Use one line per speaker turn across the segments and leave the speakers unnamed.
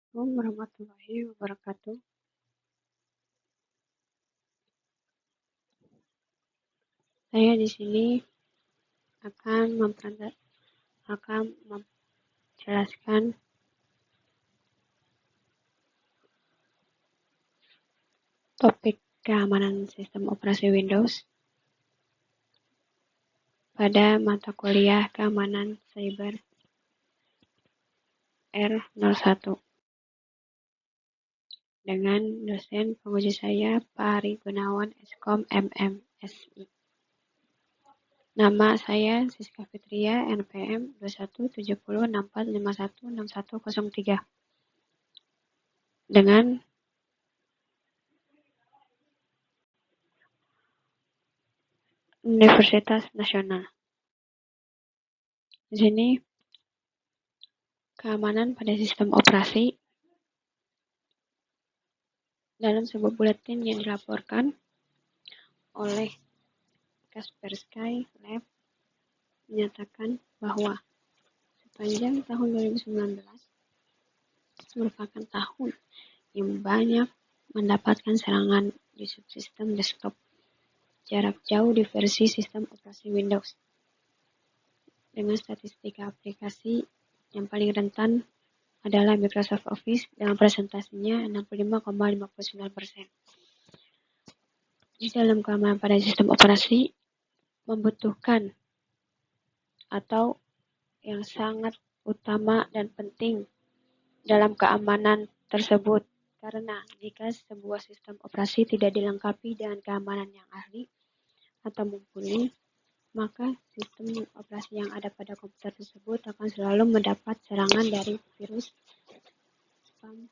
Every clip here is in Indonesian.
Assalamualaikum warahmatullahi wabarakatuh. Saya di sini akan menjelaskan topik keamanan sistem operasi Windows pada mata kuliah keamanan cyber R01 dengan dosen penguji saya Pak Ari Gunawan Eskom MMSI. Nama saya Siska Fitria, NPM 217064516103 dengan Universitas Nasional. Di sini keamanan pada sistem operasi dalam sebuah buletin yang dilaporkan oleh Kaspersky Lab menyatakan bahwa sepanjang tahun 2019 merupakan tahun yang banyak mendapatkan serangan di subsistem desktop jarak jauh di versi sistem operasi Windows. Dengan statistika aplikasi yang paling rentan adalah Microsoft Office dengan presentasinya 65,59%. Di dalam keamanan pada sistem operasi membutuhkan atau yang sangat utama dan penting dalam keamanan tersebut. Karena jika sebuah sistem operasi tidak dilengkapi dengan keamanan yang ahli atau mumpuni, maka sistem operasi yang ada pada komputer tersebut akan selalu mendapat serangan dari virus, spam,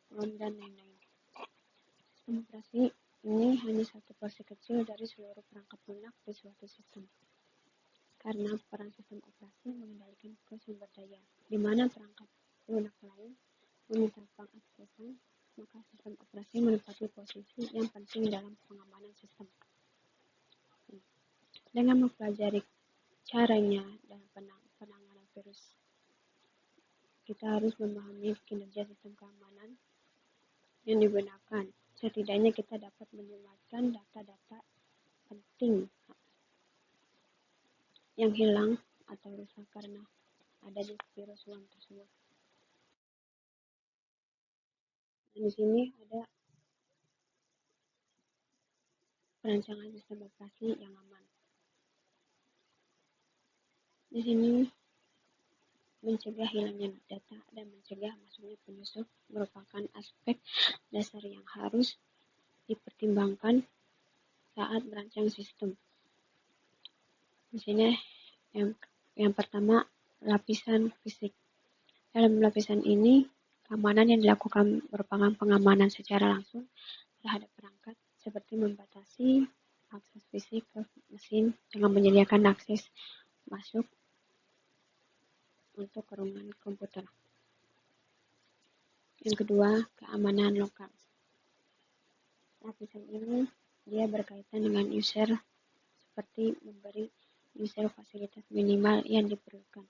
clone, dan lain-lain. Sistem operasi ini hanya satu porsi kecil dari seluruh perangkat lunak di suatu sistem. Karena peran sistem operasi mengendalikan ke sumber daya, di mana perangkat lunak lain meminta pengaksesan, maka sistem operasi menempati posisi yang penting dalam pengamanan sistem. Dengan mempelajari caranya dalam penanganan virus, kita harus memahami kinerja sistem keamanan yang digunakan. Setidaknya kita dapat menyelamatkan data-data penting yang hilang atau rusak karena ada di virus worm tersebut. Dan di sini ada perancangan sistem operasi yang aman. Di sini mencegah hilangnya data dan mencegah masuknya penyusup merupakan aspek dasar yang harus dipertimbangkan saat merancang sistem. Di sini yang pertama, lapisan fisik. Dalam lapisan ini, keamanan yang dilakukan merupakan pengamanan secara langsung terhadap perangkat, seperti membatasi akses fisik ke mesin dengan menyediakan akses masuk untuk ruangan komputer. Yang kedua, keamanan lokal. Lapisan ini dia berkaitan dengan user, seperti memberi user fasilitas minimal yang diperlukan.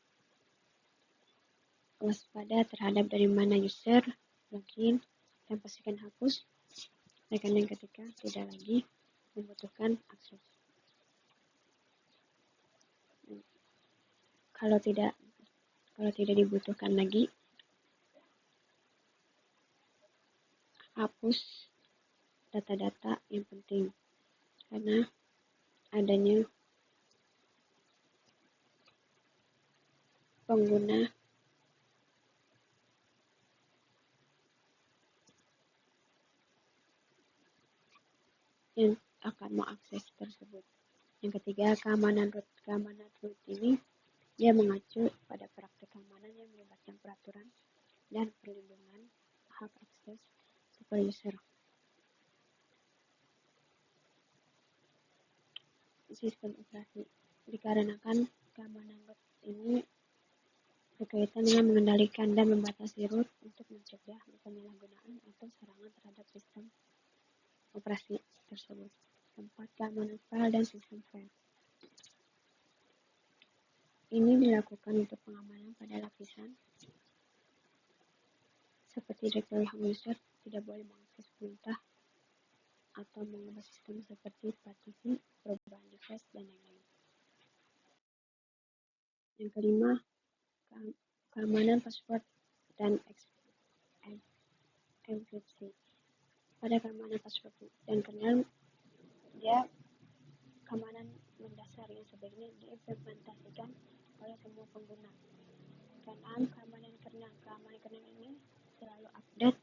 Waspada terhadap dari mana user login dan pastikan hapus rekening ketika tidak lagi membutuhkan akses. Kalau tidak dibutuhkan lagi, hapus data-data yang penting karena adanya pengguna yang akan mengakses tersebut. Yang ketiga, keamanan root ini dia mengacu pada praktik keamanan yang melibatkan peraturan dan perlindungan hak akses super user. Sistem operasi dikarenakan keamanan root ini berkaitan dengan mengendalikan dan membatasi root untuk mencegah penyalahgunaan atau serangan terhadap sistem operasi tersebut. Keempat, keamanan file dan sistem file. Ini dilakukan untuk pengamanan pada lapisan seperti directory home user tidak boleh mengakses perintah atau mengubah sistem seperti partisi, perubahan device, dan lain-lain. Yang kelima, keamanan password dan enkripsi. Pada keamanan password dan kernel, dia keamanan mendasar yang sebaiknya diimplementasikan oleh semua pengguna. Keenam, keamanan kernel. Keamanan kernel ini selalu update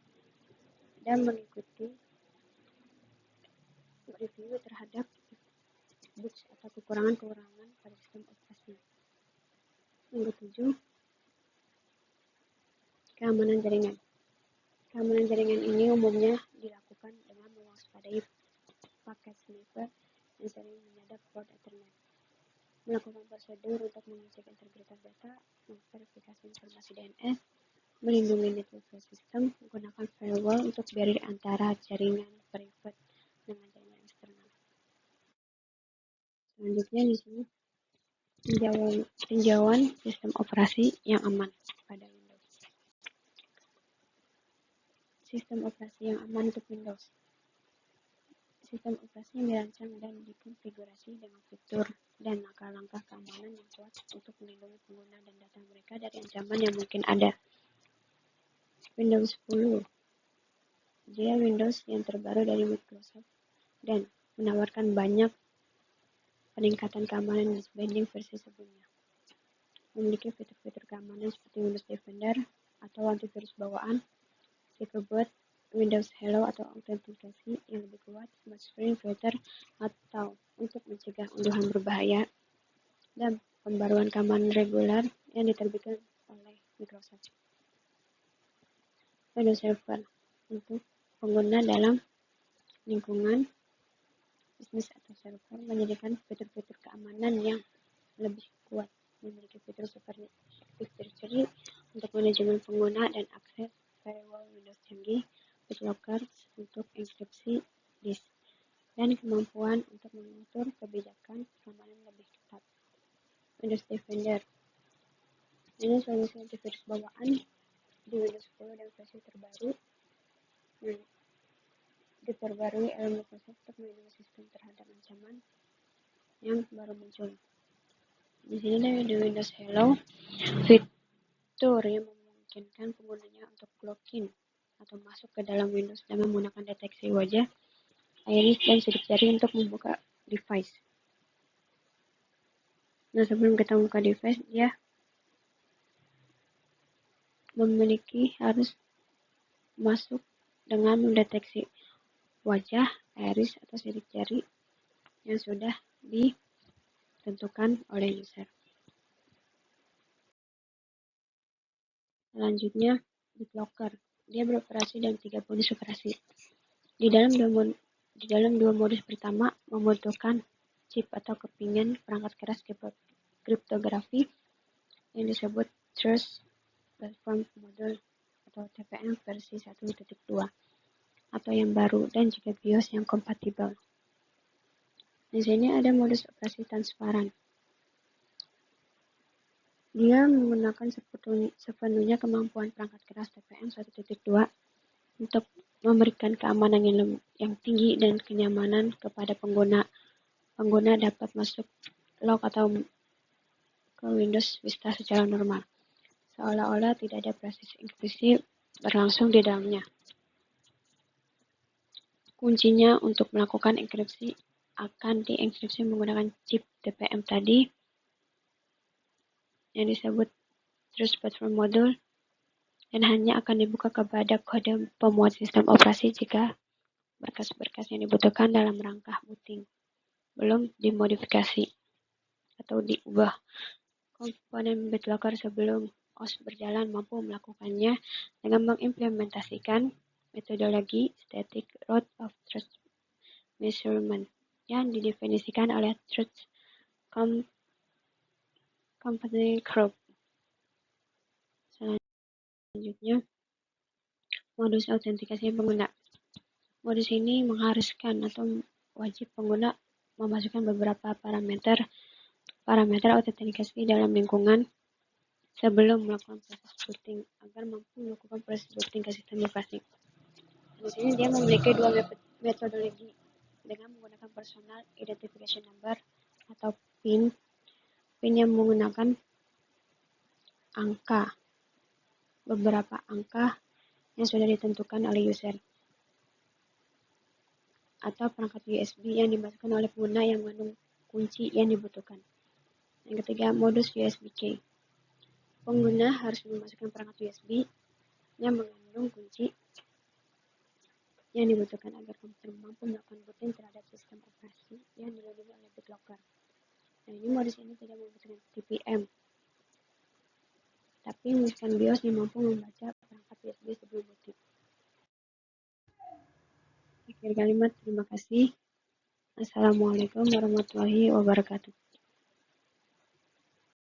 dan mengikuti review terhadap bugs atau kekurangan-kekurangan pada sistem operasi. Yang ketujuh, keamanan jaringan. Keamanan jaringan ini umumnya dilakukan dengan mewaspadai paket sniffer yang sering menyadap port Ethernet, melakukan prosedur untuk mengecek integritas data, memverifikasi informasi DNS, melindungi network system, menggunakan firewall untuk barrier antara jaringan private dengan jaringan eksternal. Selanjutnya di sini tinjauan sistem operasi yang aman pada Windows. Sistem operasi yang aman untuk Windows. Sistem operasi yang dirancang dan dikonfigurasi dengan fitur dan langkah-langkah keamanan yang kuat untuk melindungi pengguna dan data mereka dari ancaman yang mungkin ada. Windows 10. Dia Windows yang terbaru dari Microsoft dan menawarkan banyak peningkatan keamanan dibanding versi sebelumnya. Memiliki fitur-fitur keamanan seperti Windows Defender atau antivirus bawaan, secure boot, Windows Hello atau autentikasi yang lebih kuat, smart screen filter atau untuk mencegah unduhan berbahaya, dan pembaruan keamanan reguler yang diterbitkan oleh Microsoft. Windows Server untuk pengguna dalam lingkungan bisnis atau server menyediakan fitur-fitur keamanan yang lebih kuat, memiliki fitur seperti Active Directory untuk manajemen pengguna dan akses, firewall Windows canggih, BitLocker untuk enkripsi disk, dan kemampuan untuk mengatur kebijakan keamanan lebih ketat. Windows Defender ini solusi antivirus bawaan di Windows 10 dan versi terbaru diperbarui oleh Microsoft untuk melindungi sistem terhadap ancaman yang baru muncul. Di sini di Windows Hello, fitur yang memungkinkan penggunanya untuk login atau masuk ke dalam Windows dengan menggunakan deteksi wajah, iris, dan sidik jari untuk membuka device. Nah, sebelum kita membuka device, dia harus masuk dengan mendeteksi wajah, iris, atau sidik jari yang sudah ditentukan oleh user. Selanjutnya, BitLocker. Dia beroperasi dalam 3 modus operasi. Di dalam dua modus pertama membutuhkan chip atau kepingan perangkat keras kriptografi yang disebut Trust Platform Module atau TPM versi 1.2 atau yang baru, dan juga BIOS yang kompatibel. Di sini ada modus operasi transparan. Dia menggunakan sepenuhnya kemampuan perangkat keras TPM 1.2 untuk memberikan keamanan yang tinggi dan kenyamanan kepada pengguna. Pengguna dapat masuk log atau ke Windows Vista secara normal, seolah-olah tidak ada proses enkripsi berlangsung di dalamnya. Kuncinya untuk melakukan enkripsi akan dienkripsi menggunakan chip TPM tadi yang disebut Trust Platform Module, dan hanya akan dibuka kepada kode pemuat sistem operasi jika berkas-berkas yang dibutuhkan dalam rangka booting belum dimodifikasi atau diubah. Komponen BitLocker sebelum OS berjalan mampu melakukannya dengan mengimplementasikan metodologi Static Root of Trust Measurement yang didefinisikan oleh Trust Company Group. Selanjutnya, modus autentikasi pengguna. Modus ini mengharuskan atau wajib pengguna memasukkan beberapa parameter autentikasi dalam lingkungan sebelum melakukan proses booting agar mampu melakukan proses booting ke sistem privasi. Di sini dia memiliki dua metodologi dengan menggunakan personal identification number atau PIN. PIN yang menggunakan angka, beberapa angka yang sudah ditentukan oleh user, atau perangkat USB yang dimasukkan oleh pengguna yang mengandung kunci yang dibutuhkan. Yang ketiga, modus USB key. Pengguna harus memasukkan perangkat USB yang mengandung kunci yang dibutuhkan agar komputer mampu melakukan booting terhadap sistem operasi yang dilindungi oleh BitLocker. Nah, ini modus ini tidak membutuhkan TPM, tapi memasukkan BIOS yang mampu membaca perangkat USB sebelum booting. Akhir kalimat, terima kasih. Assalamualaikum warahmatullahi wabarakatuh.